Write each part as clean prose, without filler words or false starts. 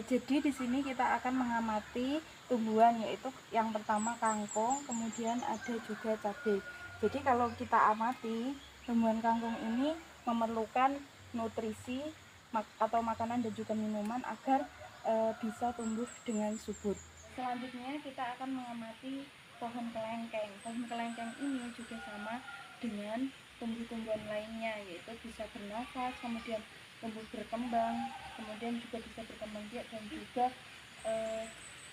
Jadi di sini kita akan mengamati tumbuhan, yaitu yang pertama kangkung, kemudian ada juga cabai. Jadi kalau kita amati, tumbuhan kangkung ini memerlukan nutrisi atau makanan dan juga minuman agar bisa tumbuh dengan subur. Selanjutnya kita akan mengamati pohon kelengkeng. Pohon kelengkeng ini juga sama dengan tumbuh-tumbuhan lainnya, yaitu bisa bernafas, kemudian tumbuh berkembang, kemudian juga bisa berkembang biak dan juga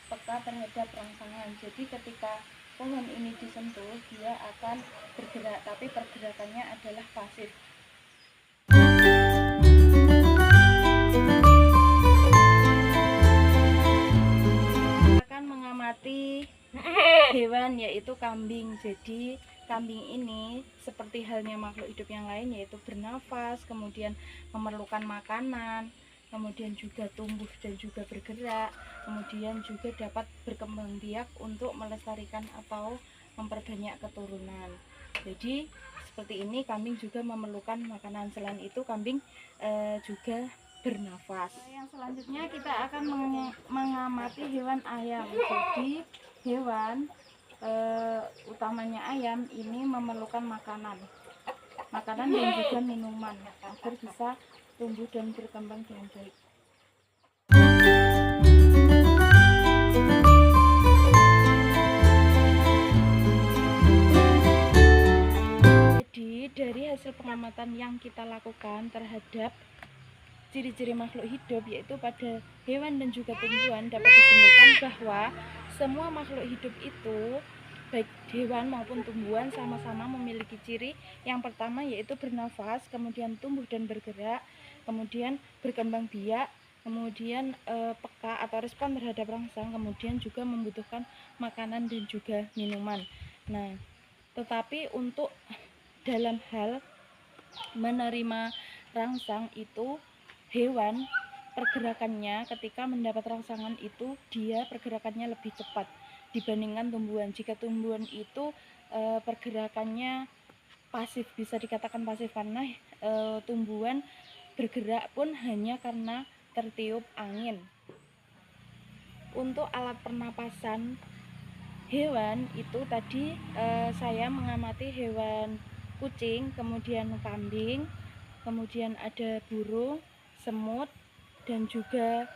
peka terhadap rangsangan. Jadi ketika pohon ini disentuh, dia akan bergerak, tapi pergerakannya adalah pasif. Akan mengamati hewan, yaitu kambing. Jadi kambing ini seperti halnya makhluk hidup yang lain, yaitu bernafas, kemudian memerlukan makanan, kemudian juga tumbuh dan juga bergerak, kemudian juga dapat berkembang biak untuk melestarikan atau memperbanyak keturunan. Jadi seperti ini, kambing juga memerlukan makanan. Selain itu kambing juga bernafas. Yang selanjutnya kita akan mengamati hewan ayam. Jadi hewan utamanya ayam ini memerlukan makanan dan juga minuman agar bisa tumbuh dan berkembang dengan baik. Jadi dari hasil pengamatan yang kita lakukan terhadap ciri-ciri makhluk hidup, yaitu pada hewan dan juga tumbuhan, dapat disimpulkan bahwa semua makhluk hidup itu, baik hewan maupun tumbuhan, sama-sama memiliki ciri yang pertama, yaitu bernafas, kemudian tumbuh dan bergerak, kemudian berkembang biak, kemudian peka atau respon terhadap rangsang, kemudian juga membutuhkan makanan dan juga minuman. Nah, tetapi untuk dalam hal menerima rangsang itu, hewan pergerakannya ketika mendapat rangsangan itu dia pergerakannya lebih cepat dibandingkan tumbuhan. Jika tumbuhan itu pergerakannya pasif, bisa dikatakan pasif, karena tumbuhan bergerak pun hanya karena tertiup angin. Untuk alat pernapasan hewan itu tadi saya mengamati hewan kucing, kemudian kambing, kemudian ada burung, semut, dan juga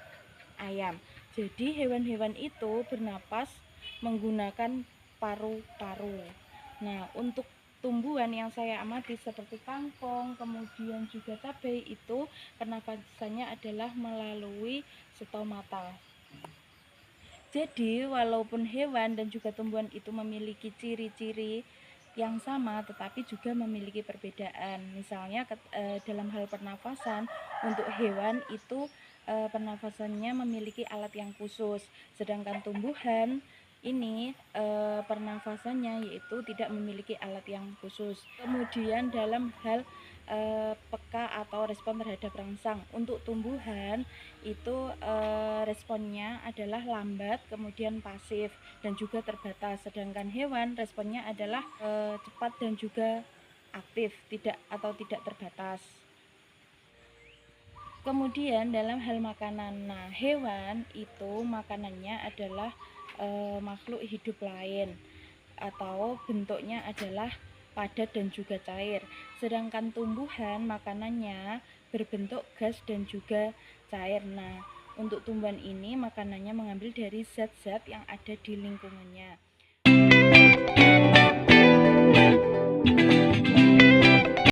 ayam. Jadi hewan-hewan itu bernapas menggunakan paru-paru. Nah, untuk tumbuhan yang saya amati seperti kangkung, kemudian juga cabai, itu pernapasannya adalah melalui stomata. Jadi walaupun hewan dan juga tumbuhan itu memiliki ciri-ciri yang sama, tetapi juga memiliki perbedaan. Misalnya dalam hal pernafasan, untuk hewan itu pernafasannya memiliki alat yang khusus, sedangkan tumbuhan ini pernafasannya yaitu tidak memiliki alat yang khusus. Kemudian dalam hal peka atau respon terhadap rangsang, untuk tumbuhan itu responnya adalah lambat, kemudian pasif dan juga terbatas, sedangkan hewan responnya adalah cepat dan juga aktif, tidak terbatas. Kemudian dalam hal makanan, nah hewan itu makanannya adalah makhluk hidup lain atau bentuknya adalah padat dan juga cair, sedangkan tumbuhan makanannya berbentuk gas dan juga cair. Nah, untuk tumbuhan ini makanannya mengambil dari zat-zat yang ada di lingkungannya.